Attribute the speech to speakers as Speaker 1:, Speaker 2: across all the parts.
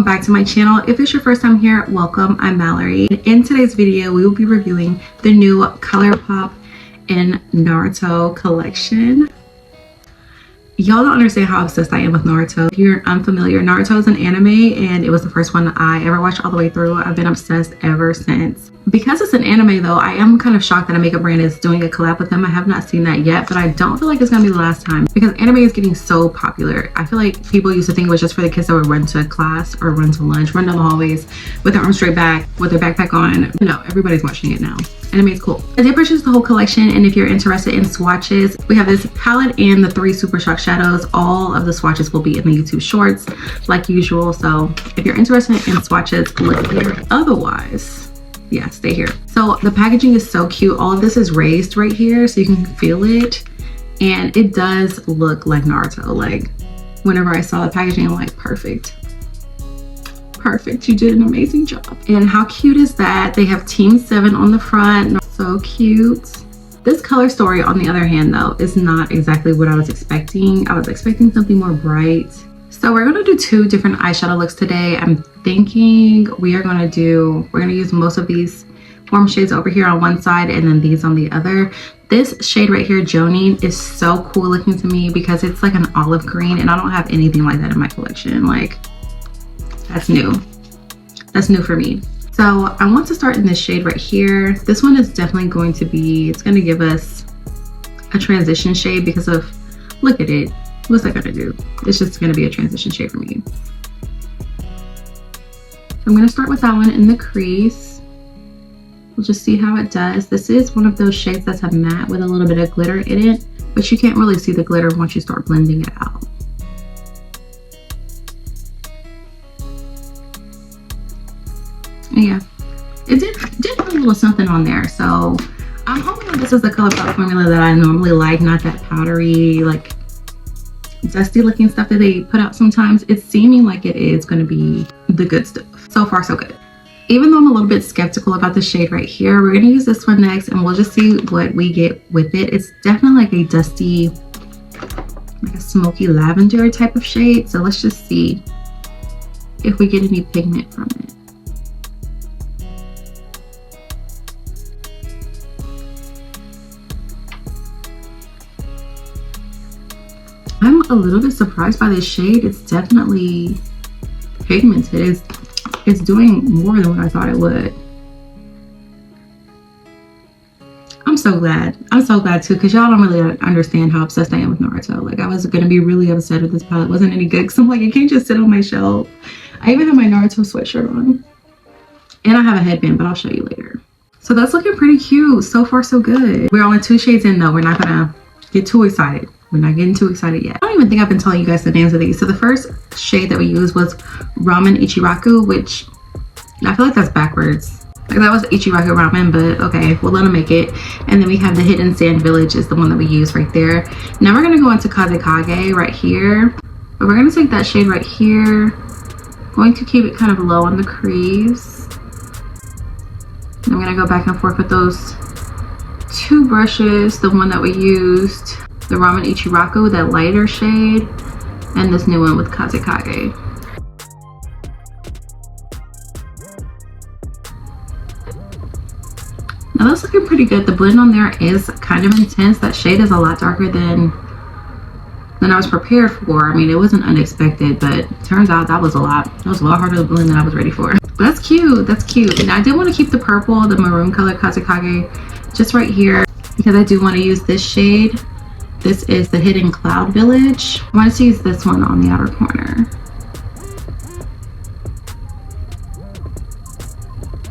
Speaker 1: back to my channel. If it's your first time here, welcome. I'm Mallory. In today's video, we will be reviewing the new Colourpop and Naruto collection. Y'all don't understand how obsessed I am with Naruto. If you're unfamiliar, Naruto is an anime and it was the first one I ever watched all the way through. I've been obsessed ever since. Because it's an anime though, I am kind of shocked that a makeup brand is doing a collab with them. I have not seen that yet, but I don't feel like it's gonna be the last time because anime is getting so popular. I feel like people used to think it was just for the kids that would run to class or run to lunch, run down the hallways with their arms straight back, with their backpack on. No, everybody's watching it now. Anime is cool. I did purchase the whole collection, and if you're interested in swatches, we have this palette and the 3 super shock shadows. All of the swatches will be in the YouTube shorts like usual, so if you're interested in swatches, look here. Otherwise, yeah, stay here. So the packaging is so cute. All of this is raised right here so you can feel it, and it does look like Naruto. Like whenever I saw the packaging, I'm like, perfect, you did an amazing job. And how cute is that? They have Team 7 on the front. So cute. This color story, on the other hand though, is not exactly what I was expecting. I was expecting something more bright. So we're gonna do 2 different eyeshadow looks today. I'm thinking we're gonna use most of these warm shades over here on one side and then these on the other. This shade right here, Jonin, is so cool looking to me because it's like an olive green, and I don't have anything like that in my collection. Like, that's new for me. So I want to start in this shade right here. This one is definitely going to be, it's going to give us a transition shade because of, look at it. What's that gonna do? It's just gonna be a transition shade for me. I'm gonna start with that one in the crease. We'll just see how it does. This is one of those shades that's a matte with a little bit of glitter in it, but you can't really see the glitter once you start blending it out. Yeah, it did put a little something on there, so I'm hoping that this is the Colourpop formula that I normally like, not that powdery, like dusty looking stuff that they put out sometimes. It's seeming like it is going to be the good stuff. So far so good. Even though I'm a little bit skeptical about the shade right here, we're going to use this one next and we'll just see what we get with it. It's definitely like a dusty, like a smoky lavender type of shade, so let's just see if we get any pigment from it. I'm a little bit surprised by this shade. It's definitely pigmented. It's doing more than what I thought it would. I'm so glad. I'm so glad too, because y'all don't really understand how obsessed I am with Naruto. Like, I was gonna be really upset if this palette wasn't any good, because I'm like, it can't just sit on my shelf. I even have my Naruto sweatshirt on. And I have a headband, but I'll show you later. So that's looking pretty cute. So far so good. We're only 2 shades in though. We're not gonna get too excited. We're not getting too excited yet. I don't even think I've been telling you guys the names of these. So the first shade that we used was Ramen Ichiraku, which I feel like that's backwards. Like, that was Ichiraku Ramen, but okay, we'll let them make it. And then we have the Hidden Sand Village is the one that we use right there. Now we're gonna go into Kazekage right here. But we're gonna take that shade right here. Going to keep it kind of low on the crease. And I'm gonna go back and forth with those 2 brushes. The one that we used, the Ramen Ichiraku, that lighter shade, and this new one with Kazekage. Now that's looking pretty good. The blend on there is kind of intense. That shade is a lot darker than I was prepared for. I mean, it wasn't unexpected, but turns out that was a lot harder to blend than I was ready for. But that's cute. That's cute. And I did want to keep the purple, the maroon color Kazekage, just right here because I do want to use this shade. This is the Hidden Cloud Village. I wanted to use this one on the outer corner.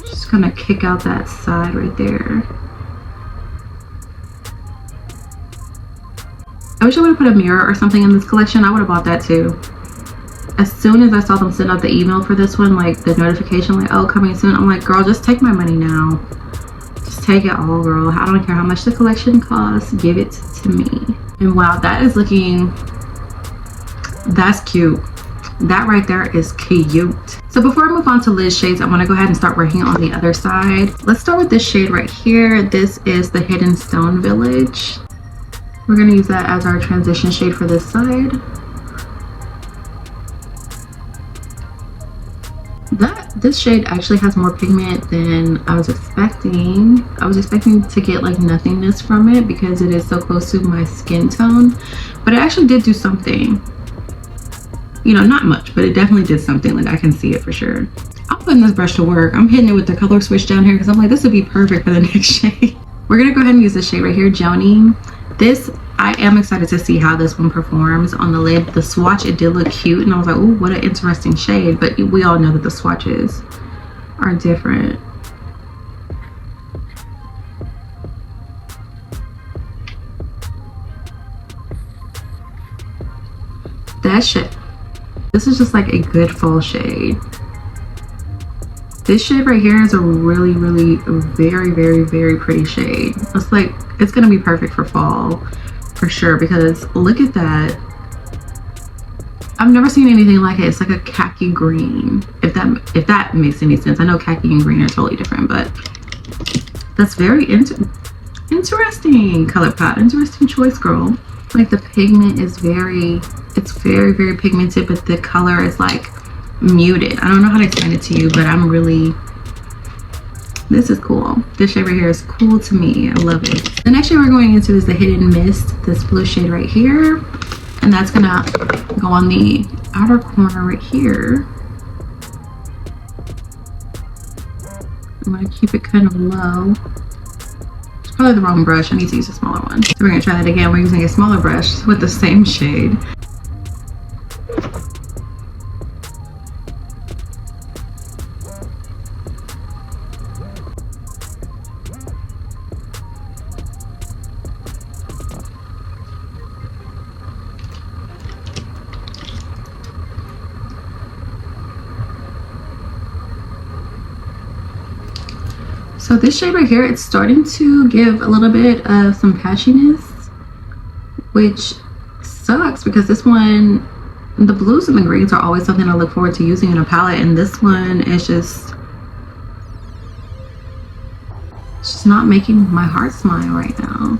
Speaker 1: Just gonna kick out that side right there. I wish I would have put a mirror or something in this collection. I would have bought that too. As soon as I saw them send out the email for this one, like the notification, like, oh, coming soon, I'm like, girl, just take my money now. Just take it all, girl. I don't care how much the collection costs. Give it to me. And wow, that is looking, that's cute. That right there is cute. So before I move on to Liz shades, I want to go ahead and start working on the other side. Let's start with this shade right here. This is the Hidden Stone Village. We're going to use that as our transition shade for this side. This shade actually has more pigment than I was expecting. I was expecting to get like nothingness from it because it is so close to my skin tone, but it actually did do something. You know, not much, but it definitely did something. Like I can see it for sure. I'm putting this brush to work. I'm hitting it with the color switch down here because I'm like, this would be perfect for the next shade. We're gonna go ahead and use this shade right here, Joni. This, I am excited to see how this one performs on the lid. The swatch, it did look cute, and I was like, oh, what an interesting shade. But we all know that the swatches are different. That shade, this is just like a good fall shade. This shade right here is a really, really, very, very, very pretty shade. It's like, it's gonna be perfect for fall for sure, because look at that. I've never seen anything like it. It's like a khaki green, if that makes any sense. I know khaki and green are totally different, but that's very interesting color palette. Interesting choice, girl. Like the pigment is it's very, very pigmented, but the color is like muted. I don't know how to explain it to you, but this is cool. This shade right here is cool to me. I love it. The next shade we're going into is the Hidden Mist, this blue shade right here, and that's gonna go on the outer corner right here. I'm gonna keep it kind of low. It's probably the wrong brush. I need to use a smaller one. So we're gonna try that again. We're using a smaller brush with the same shade. So this shade right here, it's starting to give a little bit of some patchiness, which sucks because this one, the blues and the greens are always something I look forward to using in a palette, and this one is just not making my heart smile right now.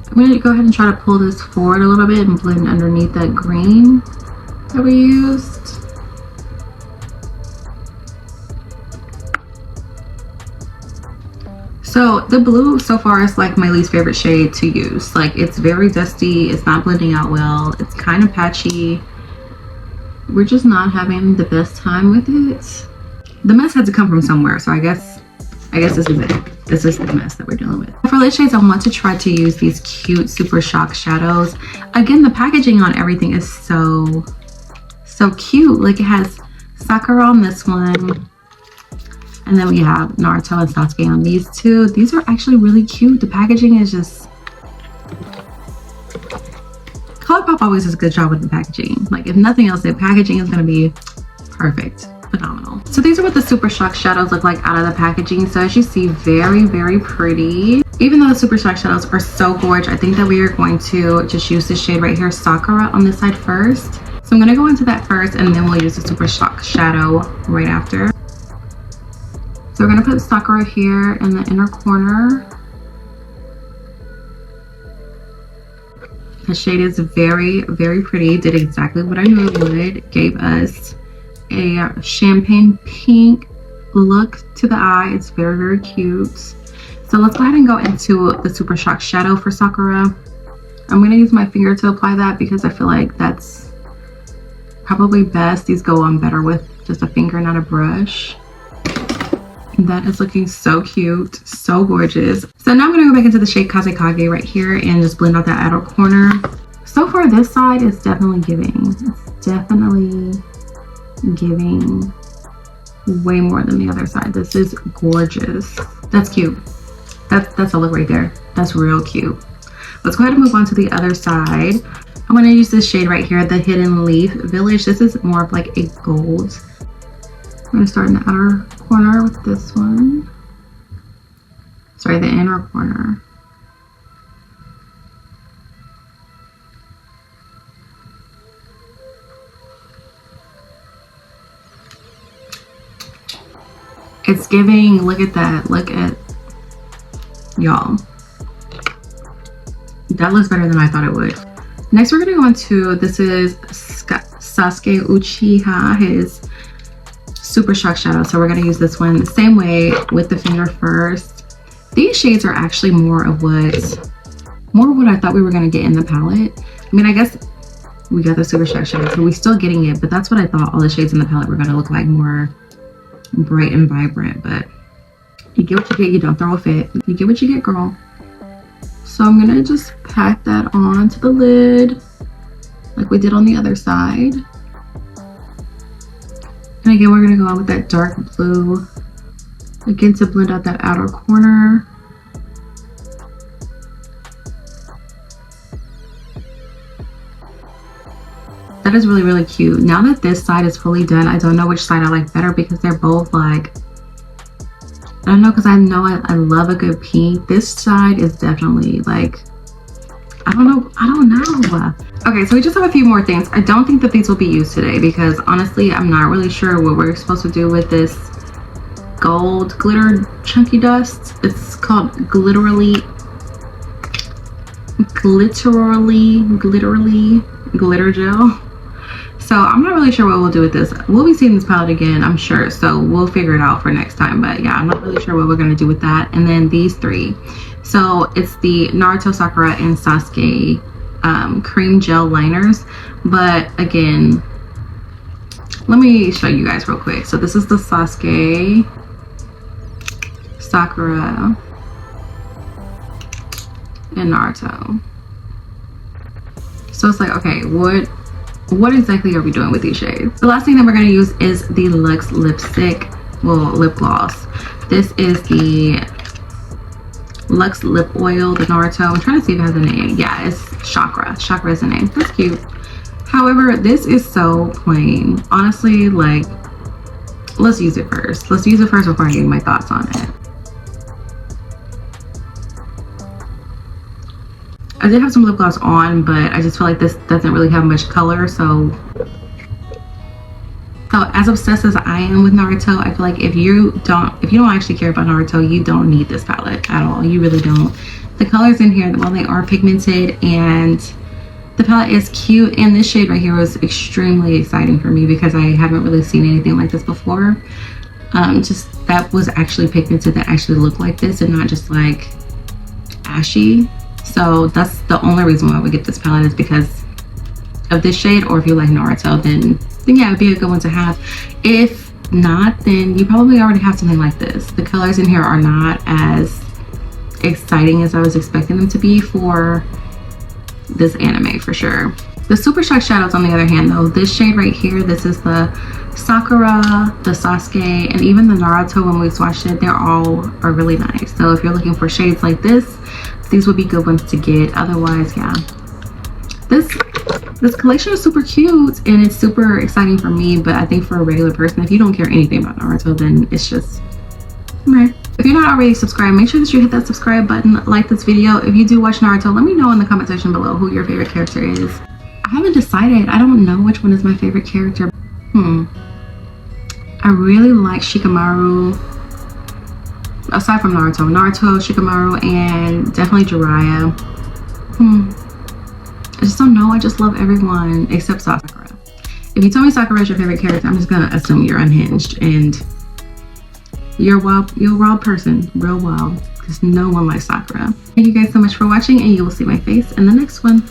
Speaker 1: I'm going to go ahead and try to pull this forward a little bit and blend underneath that green that we used. So the blue so far is like my least favorite shade to use. Like it's very dusty, it's not blending out well, it's kind of patchy. We're just not having the best time with it. The mess had to come from somewhere, so I guess this is it. This is the mess that we're dealing with. For lid shades, I want to try to use these cute Super Shock shadows. Again, the packaging on everything is so cute. Like it has Sakura on this one, and then we have Naruto and Sasuke on these two. These are actually really cute. The packaging is just, Colourpop always does a good job with the packaging. Like if nothing else, the packaging is going to be perfect, phenomenal. So these are what the Super Shock shadows look like out of the packaging. So as you see, very, very pretty. Even though the Super Shock shadows are so gorgeous, I think that we are going to just use this shade right here, Sakura, on this side first. So I'm going to go into that first, and then we'll use the Super Shock shadow right after. So we're going to put Sakura here in the inner corner. The shade is very, very pretty. Did exactly what I knew it would. Gave us a champagne pink look to the eye. It's very, very cute. So let's go ahead and go into the Super Shock shadow for Sakura. I'm going to use my finger to apply that because I feel like that's probably best. These go on better with just a finger, not a brush. That is looking so cute, so gorgeous. So now I'm going to go back into the shade Kazekage right here and just blend out that outer corner. So far this side is definitely giving. It's definitely giving way more than the other side. This is gorgeous. That's cute. That's a look right there. That's real cute. Let's go ahead and move on to the other side. I'm going to use this shade right here, the Hidden Leaf Village. This is more of like a gold. I'm going to start in the outer corner with this one. Sorry, the inner corner. It's giving, look at that. Look at, y'all. That looks better than I thought it would. Next, we're gonna go into, this is Sasuke Uchiha, his Super Shock Shadow. So we're gonna use this one the same way with the finger first. These shades are actually more of what I thought we were gonna get in the palette. I mean, I guess we got the Super Shock Shadow, so we're still getting it, but that's what I thought all the shades in the palette were gonna look like, more bright and vibrant. But you get what you get, you don't throw a fit. You get what you get, girl. So I'm gonna just pack that onto the lid like we did on the other side. And again, we're gonna go on with that dark blue, again, to blend out that outer corner. That is really, really cute. Now that this side is fully done, I don't know which side I like better because they're both like, I don't know, because I know I love a good pink. This side is definitely like, I don't know. Okay, so we just have a few more things. I don't think that these will be used today because honestly, I'm not really sure what we're supposed to do with this gold glitter chunky dust. It's called glitterly glitter gel. So I'm not really sure what we'll do with this. We'll be seeing this palette again, I'm sure, so we'll figure it out for next time. But yeah, I'm not really sure what we're going to do with that. And then these three, so it's the Naruto, Sakura, and Sasuke cream gel liners. But again, let me show you guys real quick. So this is the Sasuke, Sakura, and Naruto. So it's like, okay, what exactly are we doing with these shades? The last thing that we're going to use is the Luxe lipstick, lip gloss. This is the Luxe Lip Oil, the Naruto. I'm trying to see if it has a name. Yeah, it's Chakra. Chakra is the name. That's cute. However, this is so plain. Honestly, like, let's use it first. Let's use it first before I give my thoughts on it. I did have some lip gloss on, but I just feel like this doesn't really have much color. So as obsessed as I am with Naruto, I feel like if you don't actually care about Naruto, you don't need this palette at all. You really don't. The colors in here, well, they are pigmented and the palette is cute. And this shade right here was extremely exciting for me because I haven't really seen anything like this before. Just that was actually pigmented, that actually looked like this and not just like ashy. So that's the only reason why I would get this palette, is because of this shade. Or if you like Naruto, then yeah, it'd be a good one to have. If not, then you probably already have something like this. The colors in here are not as exciting as I was expecting them to be for this anime, for sure. The Super Shock Shadows, on the other hand, though, this shade right here, this is the Sakura, the Sasuke, and even the Naruto, when we swatched it, they're all are really nice. So if you're looking for shades like this, these would be good ones to get. Otherwise, yeah, this collection is super cute and it's super exciting for me. But I think for a regular person, if you don't care anything about Naruto, then it's just meh. If you're not already subscribed, make sure that you hit that subscribe button, like this video. If you do watch Naruto, let me know in the comment section below who your favorite character is. I haven't decided. I don't know which one is my favorite character. I really like Shikamaru. Aside from Naruto, Shikamaru, and definitely Jiraiya. I just don't know. I just love everyone except Sakura. If you tell me Sakura is your favorite character, I'm just gonna assume you're unhinged and you're a wild person, real wild, because no one likes Sakura. Thank you guys so much for watching, and you will see my face in the next one.